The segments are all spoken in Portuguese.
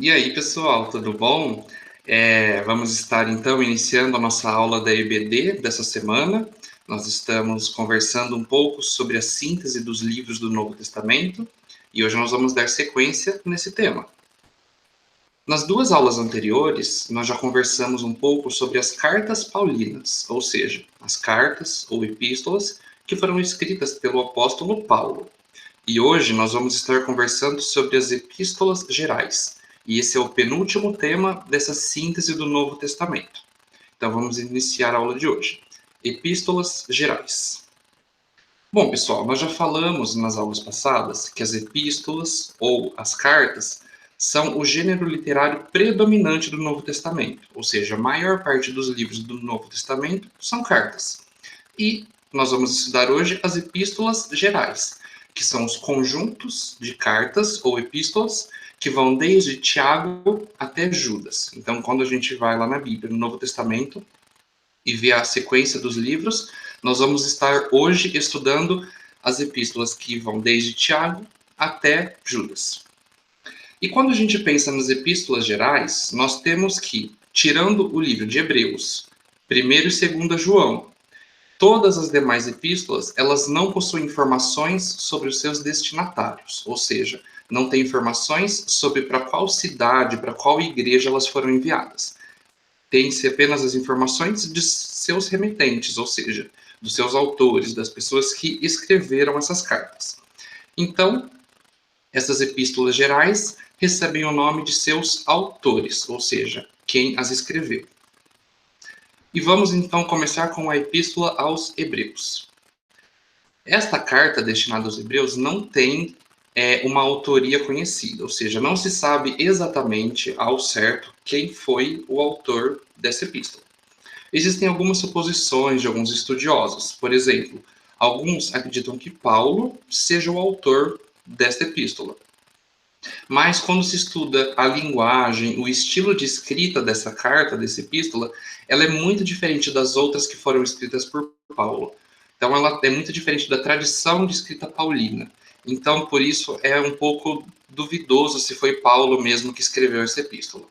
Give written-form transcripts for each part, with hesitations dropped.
E aí, pessoal, tudo bom? Vamos estar então iniciando a nossa aula da EBD dessa semana. Nós estamos conversando um pouco sobre a síntese dos livros do Novo Testamento e hoje nós vamos dar sequência nesse tema. Nas duas aulas anteriores, nós já conversamos um pouco sobre as cartas paulinas, ou seja, as cartas ou epístolas que foram escritas pelo apóstolo Paulo. E hoje nós vamos estar conversando sobre as epístolas gerais. E esse é o penúltimo tema dessa síntese do Novo Testamento. Então vamos iniciar a aula de hoje. Epístolas gerais. Bom, pessoal, nós já falamos nas aulas passadas que as epístolas ou as cartas são o gênero literário predominante do Novo Testamento, ou seja, a maior parte dos livros do Novo Testamento são cartas. E nós vamos estudar hoje as epístolas gerais, que são os conjuntos de cartas ou epístolas que vão desde Tiago até Judas. Então, quando a gente vai lá na Bíblia, no Novo Testamento, e vê a sequência dos livros, nós vamos estar hoje estudando as epístolas que vão desde Tiago até Judas. E quando a gente pensa nas epístolas gerais, nós temos que, tirando o livro de Hebreus, 1º e 2º João, todas as demais epístolas, elas não possuem informações sobre os seus destinatários, ou seja, não tem informações sobre para qual cidade, para qual igreja elas foram enviadas. Tem-se apenas as informações de seus remetentes, ou seja, dos seus autores, das pessoas que escreveram essas cartas. Então, essas epístolas gerais recebem o nome de seus autores, ou seja, quem as escreveu. E vamos então começar com a Epístola aos Hebreus. Esta carta destinada aos Hebreus não tem uma autoria conhecida, ou seja, não se sabe exatamente ao certo quem foi o autor dessa epístola. Existem algumas suposições de alguns estudiosos. Por exemplo, alguns acreditam que Paulo seja o autor desta epístola. Mas quando se estuda a linguagem, o estilo de escrita dessa carta, dessa epístola, ela é muito diferente das outras que foram escritas por Paulo. Então ela é muito diferente da tradição de escrita paulina. Então, por isso, é um pouco duvidoso se foi Paulo mesmo que escreveu essa epístola.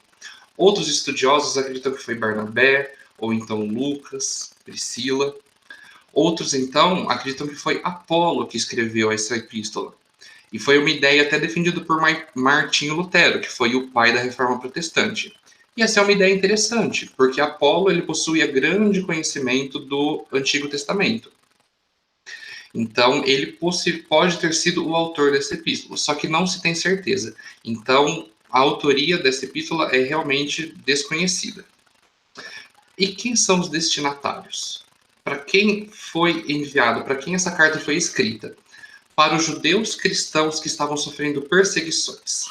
Outros estudiosos acreditam que foi Barnabé, ou então Lucas, Priscila. Outros, então, acreditam que foi Apolo que escreveu essa epístola. E foi uma ideia até defendida por Martinho Lutero, que foi o pai da Reforma Protestante. E essa é uma ideia interessante, porque Apolo ele possuía grande conhecimento do Antigo Testamento. Então, ele pode ter sido o autor dessa epístola, só que não se tem certeza. Então, a autoria dessa epístola é realmente desconhecida. E quem são os destinatários? Para quem foi enviado, para quem essa carta foi escrita? Para os judeus cristãos que estavam sofrendo perseguições.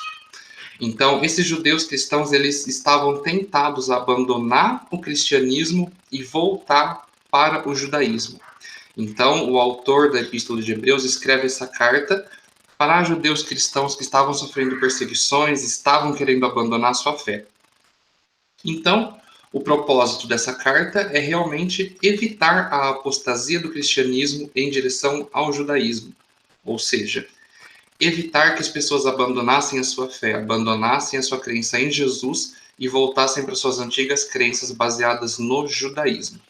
Então, esses judeus cristãos, eles estavam tentados a abandonar o cristianismo e voltar para o judaísmo. Então, o autor da Epístola de Hebreus escreve essa carta para judeus cristãos que estavam sofrendo perseguições, estavam querendo abandonar a sua fé. Então, o propósito dessa carta é realmente evitar a apostasia do cristianismo em direção ao judaísmo. Ou seja, evitar que as pessoas abandonassem a sua fé, abandonassem a sua crença em Jesus e voltassem para suas antigas crenças baseadas no judaísmo.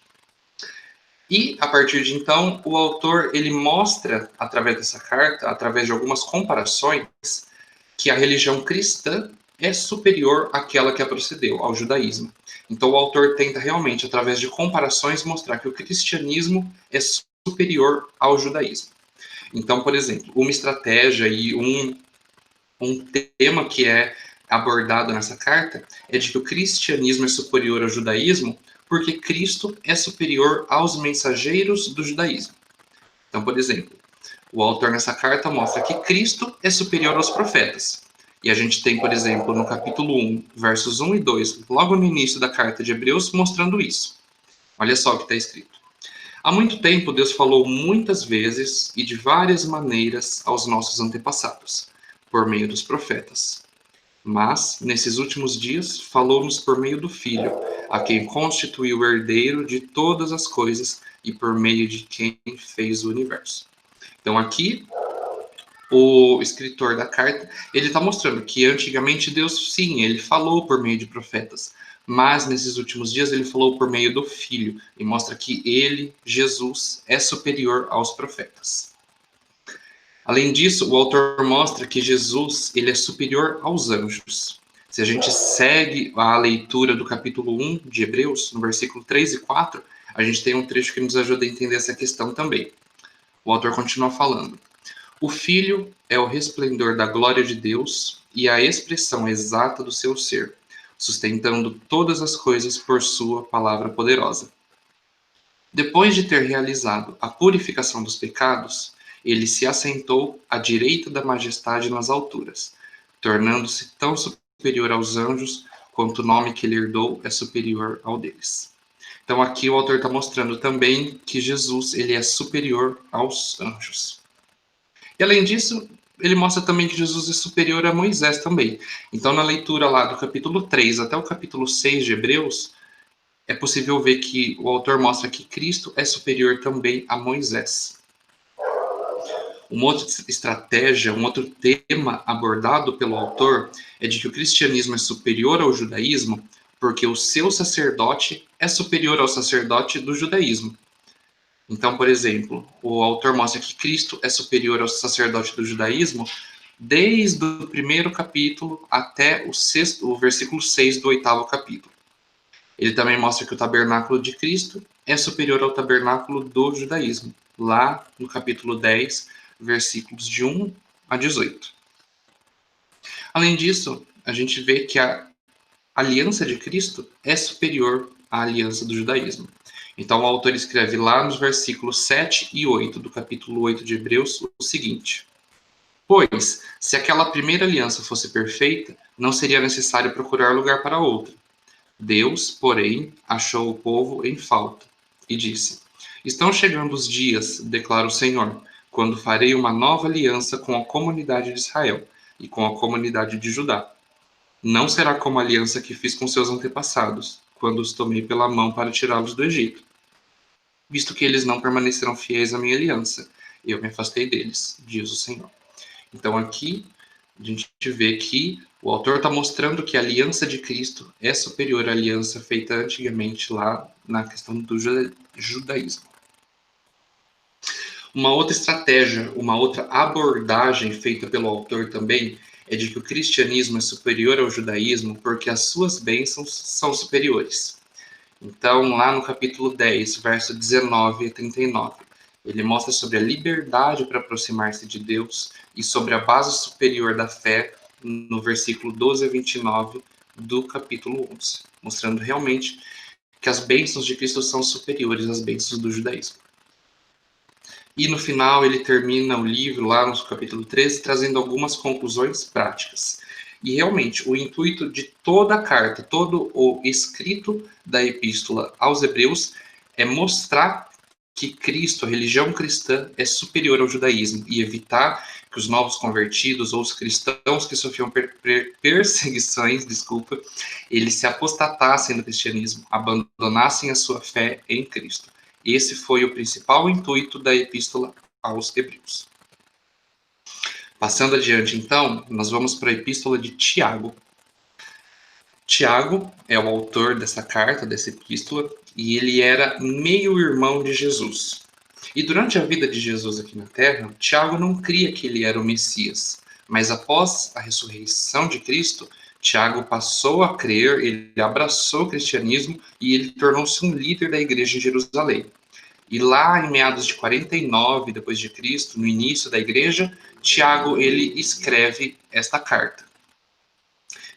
E, a partir de então, o autor ele mostra, através dessa carta, através de algumas comparações, que a religião cristã é superior àquela que a procedeu, ao judaísmo. Então, o autor tenta realmente, através de comparações, mostrar que o cristianismo é superior ao judaísmo. Então, por exemplo, uma estratégia e um tema que é abordado nessa carta é de que o cristianismo é superior ao judaísmo porque Cristo é superior aos mensageiros do judaísmo. Então, por exemplo, o autor nessa carta mostra que Cristo é superior aos profetas. E a gente tem, por exemplo, no capítulo 1, versos 1 e 2, logo no início da carta de Hebreus, mostrando isso. Olha só o que está escrito. Há muito tempo, Deus falou muitas vezes e de várias maneiras aos nossos antepassados, por meio dos profetas. Mas, nesses últimos dias, falou-nos por meio do Filho, a quem constituiu o herdeiro de todas as coisas e por meio de quem fez o universo. Então, aqui, O escritor da carta, ele está mostrando que antigamente Deus, sim, ele falou por meio de profetas, mas nesses últimos dias ele falou por meio do Filho, e mostra que ele, Jesus, é superior aos profetas. Além disso, o autor mostra que Jesus, ele é superior aos anjos. Se a gente segue a leitura do capítulo 1 de Hebreus, no versículo 3 e 4, a gente tem um trecho que nos ajuda a entender essa questão também. O autor continua falando: o Filho é o resplendor da glória de Deus e a expressão exata do seu ser, sustentando todas as coisas por sua palavra poderosa. Depois de ter realizado a purificação dos pecados, ele se assentou à direita da majestade nas alturas, tornando-se tão superior aos anjos quanto o nome que ele herdou é superior ao deles. Então aqui o autor está mostrando também que Jesus ele é superior aos anjos. E além disso, ele mostra também que Jesus é superior a Moisés também. Então na leitura lá do capítulo 3 até o capítulo 6 de Hebreus, é possível ver que o autor mostra que Cristo é superior também a Moisés. Uma outra estratégia, um outro tema abordado pelo autor é de que o cristianismo é superior ao judaísmo porque o seu sacerdote é superior ao sacerdote do judaísmo. Então, por exemplo, o autor mostra que Cristo é superior ao sacerdote do judaísmo desde o primeiro capítulo até o versículo 6 do oitavo capítulo. Ele também mostra que o tabernáculo de Cristo é superior ao tabernáculo do judaísmo, lá no capítulo 10, versículos de 1 a 18. Além disso, a gente vê que a aliança de Cristo é superior à aliança do judaísmo. Então, o autor escreve lá nos versículos 7 e 8 do capítulo 8 de Hebreus o seguinte: pois, se aquela primeira aliança fosse perfeita, não seria necessário procurar lugar para outra. Deus, porém, achou o povo em falta e disse: estão chegando os dias, declara o Senhor, quando farei uma nova aliança com a comunidade de Israel e com a comunidade de Judá. Não será como a aliança que fiz com seus antepassados, quando os tomei pela mão para tirá-los do Egito, visto que eles não permaneceram fiéis à minha aliança. Eu me afastei deles, diz o Senhor. Então aqui a gente vê que o autor está mostrando que a aliança de Cristo é superior à aliança feita antigamente lá na questão do judaísmo. Uma outra estratégia, uma outra abordagem feita pelo autor também é de que o cristianismo é superior ao judaísmo porque as suas bênçãos são superiores. Então, lá no capítulo 10, verso 19 a 39, ele mostra sobre a liberdade para aproximar-se de Deus e sobre a base superior da fé no versículo 12 a 29 do capítulo 11, mostrando realmente que as bênçãos de Cristo são superiores às bênçãos do judaísmo. E no final ele termina o livro, lá no capítulo 13, trazendo algumas conclusões práticas. E realmente, o intuito de toda a carta, todo o escrito da epístola aos Hebreus é mostrar que Cristo, a religião cristã, é superior ao judaísmo e evitar que os novos convertidos ou os cristãos que sofriam perseguições, eles se apostatassem do cristianismo, abandonassem a sua fé em Cristo. Esse foi o principal intuito da epístola aos Hebreus. Passando adiante, então, nós vamos para a epístola de Tiago. Tiago é o autor dessa carta, dessa epístola, e ele era meio-irmão de Jesus. E durante a vida de Jesus aqui na Terra, Tiago não cria que ele era o Messias, mas após a ressurreição de Cristo, Tiago passou a crer, ele abraçou o cristianismo e ele tornou-se um líder da igreja em Jerusalém. E lá em meados de 49 depois de Cristo, no início da igreja, Tiago ele escreve esta carta.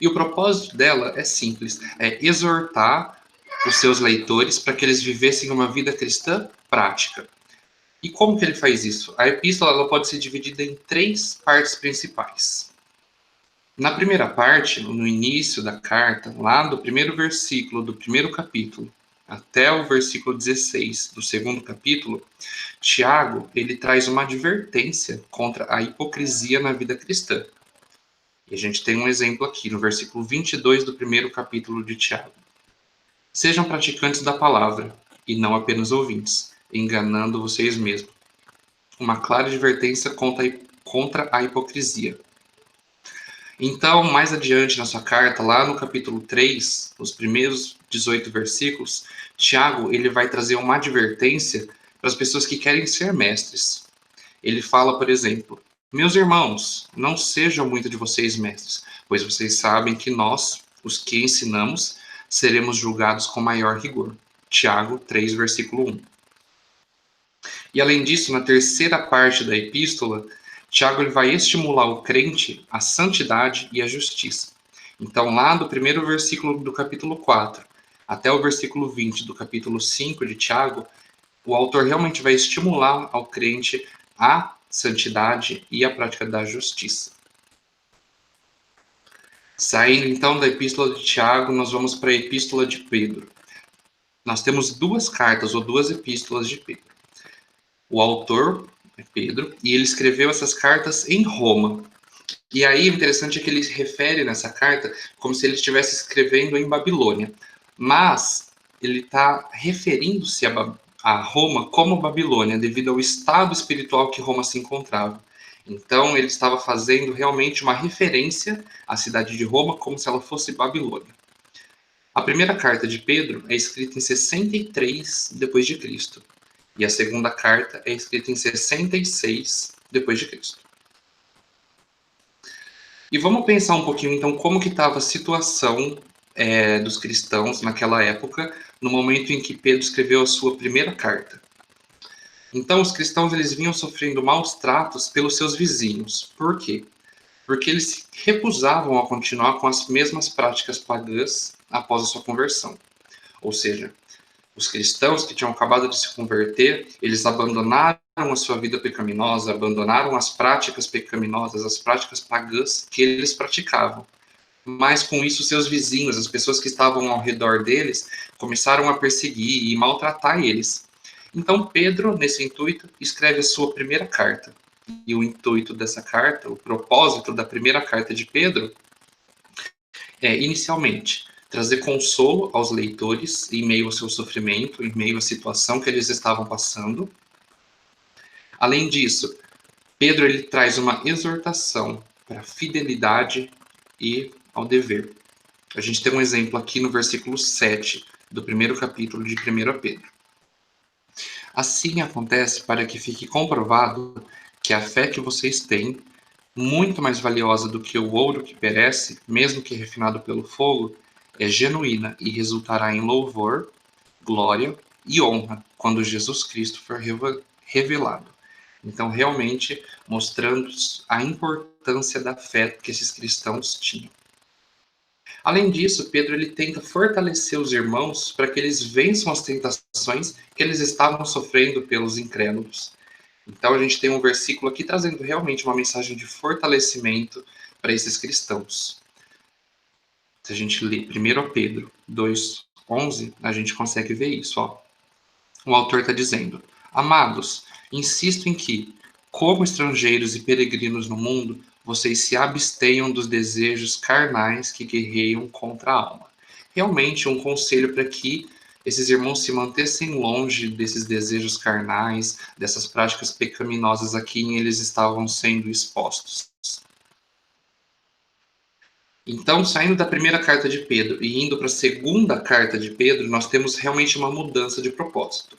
E o propósito dela é simples, é exortar os seus leitores para que eles vivessem uma vida cristã prática. E como que ele faz isso? A epístola ela pode ser dividida em 3 partes principais. Na primeira parte, no início da carta, lá do primeiro versículo do primeiro capítulo até o versículo 16 do segundo capítulo, Tiago ele traz uma advertência contra a hipocrisia na vida cristã. E a gente tem um exemplo aqui no versículo 22 do primeiro capítulo de Tiago. Sejam praticantes da palavra e não apenas ouvintes, enganando vocês mesmos. Uma clara advertência contra a hipocrisia. Então, mais adiante na sua carta, lá no capítulo 3, os primeiros 18 versículos, Tiago ele vai trazer uma advertência para as pessoas que querem ser mestres. Ele fala, por exemplo, meus irmãos, não sejam muito de vocês mestres, pois vocês sabem que nós, os que ensinamos, seremos julgados com maior rigor. Tiago 3, versículo 1. E além disso, na terceira parte da epístola, Tiago ele vai estimular o crente à santidade e à justiça. Então, lá do primeiro versículo do capítulo 4 até o versículo 20 do capítulo 5 de Tiago, o autor realmente vai estimular ao crente a santidade e a prática da justiça. Saindo então da epístola de Tiago, nós vamos para a epístola de Pedro. Nós temos duas cartas ou duas epístolas de Pedro. O autor é Pedro e ele escreveu essas cartas em Roma. E aí o interessante é que ele refere nessa carta como se ele estivesse escrevendo em Babilônia. Mas ele está referindo-se a Roma como Babilônia, devido ao estado espiritual que Roma se encontrava. Então ele estava fazendo realmente uma referência à cidade de Roma como se ela fosse Babilônia. A primeira carta de Pedro é escrita em 63 depois de Cristo, e a segunda carta é escrita em 66 depois de Cristo. E vamos pensar um pouquinho, então, como que estava a situação dos cristãos naquela época, no momento em que Pedro escreveu a sua primeira carta. Então, os cristãos eles vinham sofrendo maus tratos pelos seus vizinhos. Por quê? Porque eles se recusavam a continuar com as mesmas práticas pagãs após a sua conversão. Ou seja, os cristãos que tinham acabado de se converter, eles abandonaram a sua vida pecaminosa, abandonaram as práticas pecaminosas, as práticas pagãs que eles praticavam. Mas com isso, seus vizinhos, as pessoas que estavam ao redor deles, começaram a perseguir e maltratar eles. Então, Pedro, nesse intuito, escreve a sua primeira carta. E o intuito dessa carta, o propósito da primeira carta de Pedro, é, inicialmente, trazer consolo aos leitores em meio ao seu sofrimento, em meio à situação que eles estavam passando. Além disso, Pedro ele traz uma exortação para a fidelidade e ao dever. A gente tem um exemplo aqui no versículo 7 do primeiro capítulo de 1 Pedro. Assim acontece para que fique comprovado que a fé que vocês têm, muito mais valiosa do que o ouro que perece, mesmo que refinado pelo fogo, é genuína e resultará em louvor, glória e honra quando Jesus Cristo for revelado. Então, realmente, mostrando a importância da fé que esses cristãos tinham. Além disso, Pedro ele tenta fortalecer os irmãos para que eles vençam as tentações que eles estavam sofrendo pelos incrédulos. Então, a gente tem um versículo aqui trazendo realmente uma mensagem de fortalecimento para esses cristãos. Se a gente lê 1 Pedro 2:11, a gente consegue ver isso. Ó. O autor está dizendo: Amados, insisto em que, como estrangeiros e peregrinos no mundo, vocês se abstenham dos desejos carnais que guerreiam contra a alma. Realmente um conselho para que esses irmãos se mantessem longe desses desejos carnais, dessas práticas pecaminosas a quem eles estavam sendo expostos. Então, saindo da primeira carta de Pedro e indo para a segunda carta de Pedro, nós temos realmente uma mudança de propósito.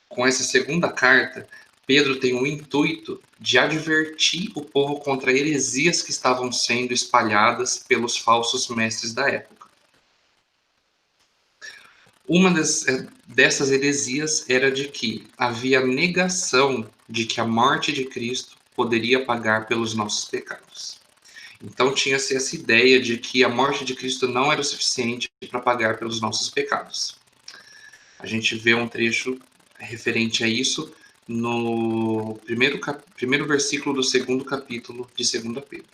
Com essa segunda carta, Pedro tem o intuito de advertir o povo contra heresias que estavam sendo espalhadas pelos falsos mestres da época. Uma dessas heresias era de que havia negação de que a morte de Cristo poderia pagar pelos nossos pecados. Então tinha-se essa ideia de que a morte de Cristo não era o suficiente para pagar pelos nossos pecados. A gente vê um trecho referente a isso no primeiro versículo do segundo capítulo de 2 Pedro.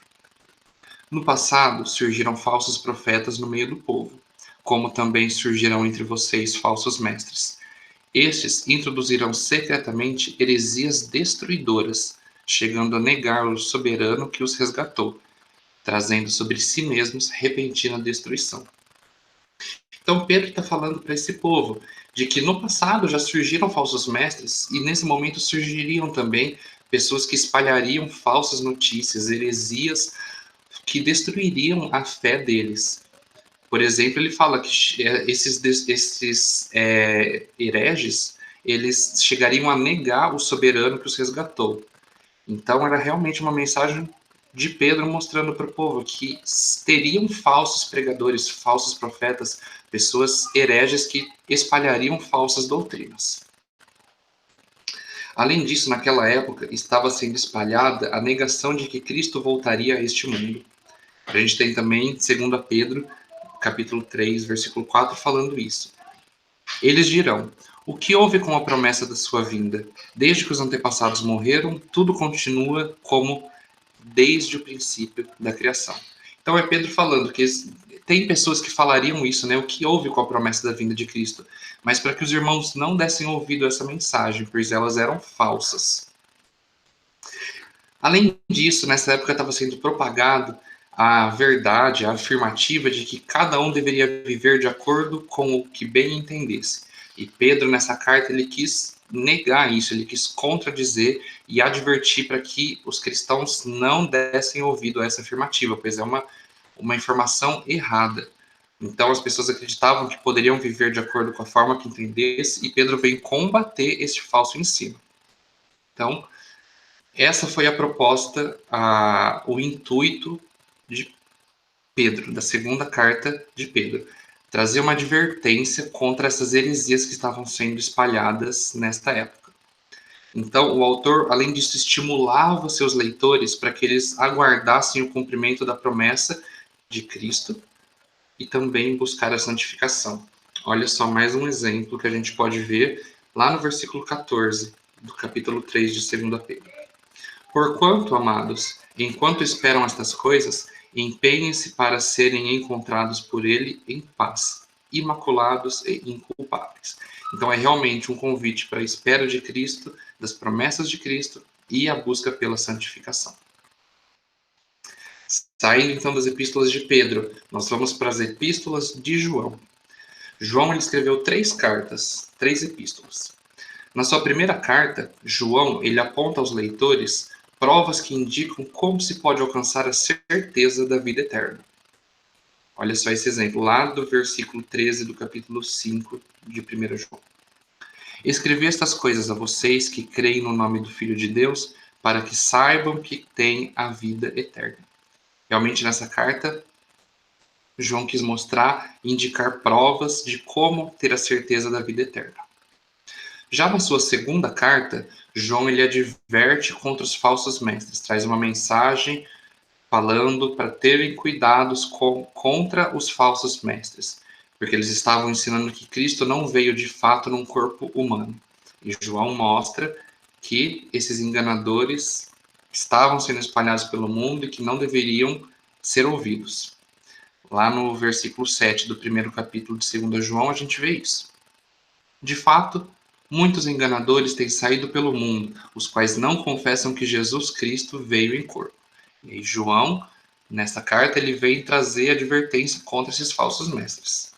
No passado, surgiram falsos profetas no meio do povo, como também surgirão entre vocês falsos mestres. Estes introduzirão secretamente heresias destruidoras, chegando a negar o soberano que os resgatou, trazendo sobre si mesmos repentina destruição. Então Pedro está falando para esse povo de que no passado já surgiram falsos mestres e nesse momento surgiriam também pessoas que espalhariam falsas notícias, heresias que destruiriam a fé deles. Por exemplo, ele fala que esses hereges, eles chegariam a negar o soberano que os resgatou. Então, era realmente uma mensagem de Pedro mostrando para o povo que teriam falsos pregadores, falsos profetas, pessoas hereges que espalhariam falsas doutrinas. Além disso, naquela época, estava sendo espalhada a negação de que Cristo voltaria a este mundo. A gente tem também 2 Pedro, capítulo 3, versículo 4, falando isso. Eles dirão: o que houve com a promessa da sua vinda? Desde que os antepassados morreram, tudo continua como desde o princípio da criação. Então é Pedro falando que tem pessoas que falariam isso, né? O que houve com a promessa da vinda de Cristo? Mas para que os irmãos não dessem ouvido a essa mensagem, pois elas eram falsas. Além disso, nessa época estava sendo propagado a verdade, a afirmativa de que cada um deveria viver de acordo com o que bem entendesse. E Pedro, nessa carta, ele quis negar isso, ele quis contradizer e advertir para que os cristãos não dessem ouvido a essa afirmativa, pois é uma informação errada. Então as pessoas acreditavam que poderiam viver de acordo com a forma que entendesse, e Pedro veio combater este falso ensino. Então, essa foi a proposta, o intuito de Pedro, da segunda carta de Pedro. Trazer uma advertência contra essas heresias que estavam sendo espalhadas nesta época. Então, o autor, além disso, estimulava seus leitores para que eles aguardassem o cumprimento da promessa de Cristo e também buscar a santificação. Olha só mais um exemplo que a gente pode ver lá no versículo 14 do capítulo 3 de 2 Pedro. Porquanto, amados, enquanto esperam estas coisas, empenhem-se para serem encontrados por ele em paz, imaculados e inculpáveis. Então é realmente um convite para a espera de Cristo, das promessas de Cristo e a busca pela santificação. Saindo então das epístolas de Pedro, nós vamos para as epístolas de João. João ele escreveu 3 cartas, 3 epístolas. Na sua primeira carta, João ele aponta aos leitores provas que indicam como se pode alcançar a certeza da vida eterna. Olha só esse exemplo, lá do versículo 13 do capítulo 5 de 1 João. Escrevi estas coisas a vocês que creem no nome do Filho de Deus, para que saibam que têm a vida eterna. Realmente nessa carta, João quis mostrar e indicar provas de como ter a certeza da vida eterna. Já na sua segunda carta, João ele adverte contra os falsos mestres, traz uma mensagem falando para terem cuidados contra os falsos mestres, porque eles estavam ensinando que Cristo não veio de fato num corpo humano. E João mostra que esses enganadores estavam sendo espalhados pelo mundo e que não deveriam ser ouvidos. Lá no versículo 7 do primeiro capítulo de 2 João, a gente vê isso. De fato, muitos enganadores têm saído pelo mundo, os quais não confessam que Jesus Cristo veio em corpo. E aí, João, nessa carta, ele vem trazer advertência contra esses falsos mestres.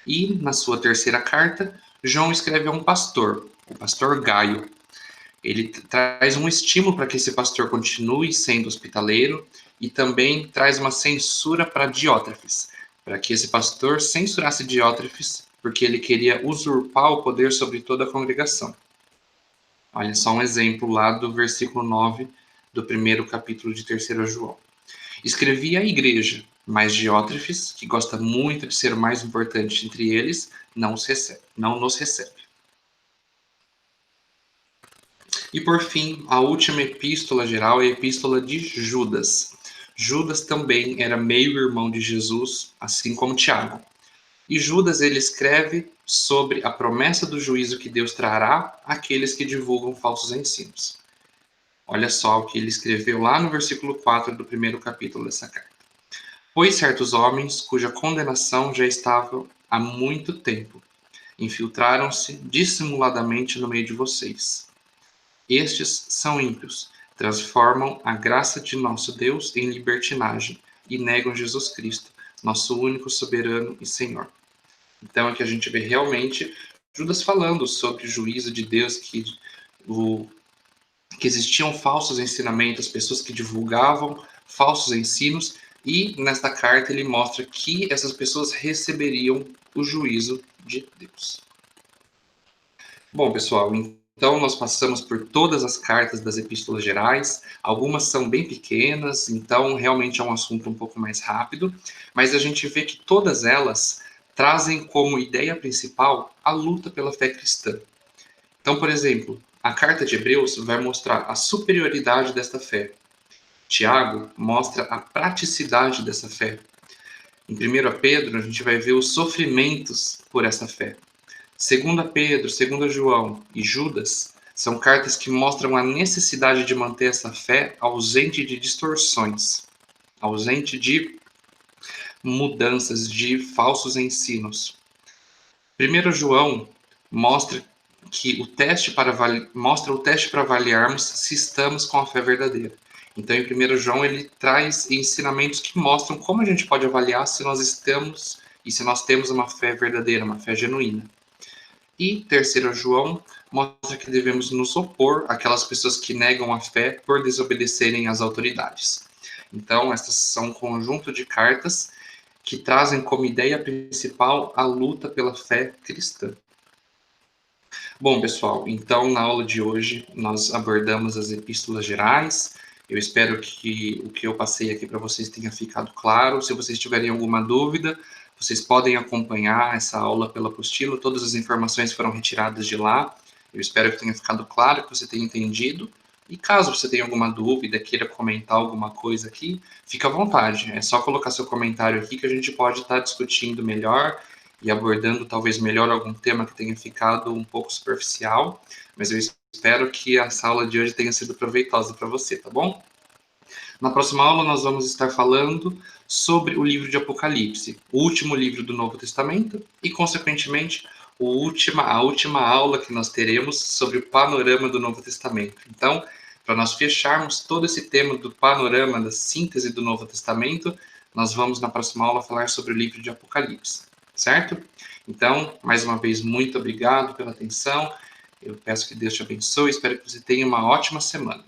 E, na sua terceira carta, João escreve a um pastor, o pastor Gaio. Ele traz um estímulo para que esse pastor continue sendo hospitaleiro e também traz uma censura para Diótrefes, para que esse pastor censurasse Diótrefes, porque ele queria usurpar o poder sobre toda a congregação. Olha só um exemplo lá do versículo 9 do primeiro capítulo de 3 João. Escrevi à igreja, mas Diótrefes, que gosta muito de ser o mais importante entre eles, não nos recebe. E por fim, a última epístola geral é a epístola de Judas. Judas também era meio-irmão de Jesus, assim como Tiago. E Judas ele escreve sobre a promessa do juízo que Deus trará àqueles que divulgam falsos ensinos. Olha só o que ele escreveu lá no versículo 4 do primeiro capítulo dessa carta. Pois certos homens, cuja condenação já estava há muito tempo, infiltraram-se dissimuladamente no meio de vocês. Estes são ímpios, transformam a graça de nosso Deus em libertinagem e negam Jesus Cristo, nosso único soberano e Senhor. Então aqui a gente vê realmente Judas falando sobre o juízo de Deus, que que existiam falsos ensinamentos, pessoas que divulgavam falsos ensinos, e nesta carta ele mostra que essas pessoas receberiam o juízo de Deus. Bom, pessoal, então nós passamos por todas as cartas das epístolas gerais, algumas são bem pequenas, então realmente é um assunto um pouco mais rápido, mas a gente vê que todas elas trazem como ideia principal a luta pela fé cristã. Então, por exemplo, a carta de Hebreus vai mostrar a superioridade desta fé. Tiago mostra a praticidade dessa fé. Em 1 Pedro, a gente vai ver os sofrimentos por essa fé. 2 Pedro, 2 João e Judas são cartas que mostram a necessidade de manter essa fé ausente de distorções, ausente de mudanças, de falsos ensinos. 1 João mostra que mostra o teste para avaliarmos se estamos com a fé verdadeira. Então, em 1 João, ele traz ensinamentos que mostram como a gente pode avaliar se nós estamos e se nós temos uma fé verdadeira, uma fé genuína. E 3 João mostra que devemos nos opor àquelas pessoas que negam a fé por desobedecerem às autoridades. Então, essas são um conjunto de cartas que trazem como ideia principal a luta pela fé cristã. Bom, pessoal, então na aula de hoje nós abordamos as epístolas gerais. Eu espero que o que eu passei aqui para vocês tenha ficado claro. Se vocês tiverem alguma dúvida, vocês podem acompanhar essa aula pela apostila. Todas as informações foram retiradas de lá. Eu espero que tenha ficado claro, que você tenha entendido. E caso você tenha alguma dúvida, queira comentar alguma coisa aqui, fique à vontade. É só colocar seu comentário aqui que a gente pode estar discutindo melhor e abordando talvez melhor algum tema que tenha ficado um pouco superficial, mas eu espero que essa aula de hoje tenha sido proveitosa para você, tá bom? Na próxima aula nós vamos estar falando sobre o livro de Apocalipse, o último livro do Novo Testamento e, consequentemente, a última aula que nós teremos sobre o panorama do Novo Testamento. Então, para nós fecharmos todo esse tema do panorama, da síntese do Novo Testamento, nós vamos na próxima aula falar sobre o livro de Apocalipse, certo? Então, mais uma vez, muito obrigado pela atenção. Eu peço que Deus te abençoe. Espero que você tenha uma ótima semana.